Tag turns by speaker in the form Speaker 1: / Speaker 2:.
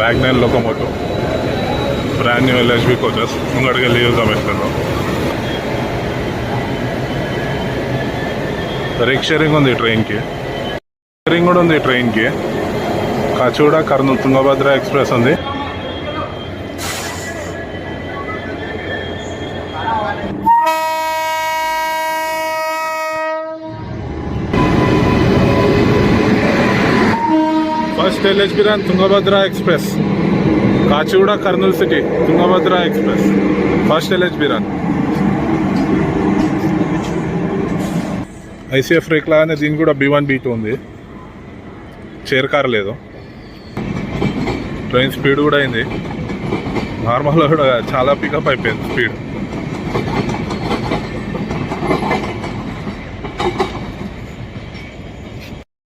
Speaker 1: Wagner locomotive brand new LHB coaches ముంగడికి వెళ్ళి చూద్దాం ఎట్లనో. రేక్ షేరింగ్ ఉంది ట్రైన్కి, షేరింగ్ కూడా ఉంది ట్రైన్కి. కాచిగూడ కర్నూలు తుంగభద్ర ఎక్స్ప్రెస్ ఉంది. First LHB run Tungabhadra express, Kacheguda Kurnool city Tungabhadra express first LHB run. ICF rake లాగానే దీని కూడా B1 B2 ఉంది, చైర్ కార్ లేదు. ట్రైన్ స్పీడ్ కూడా అయింది, నార్మల్గా కూడా చాలా పికప్ అయిపోయింది స్పీడ్.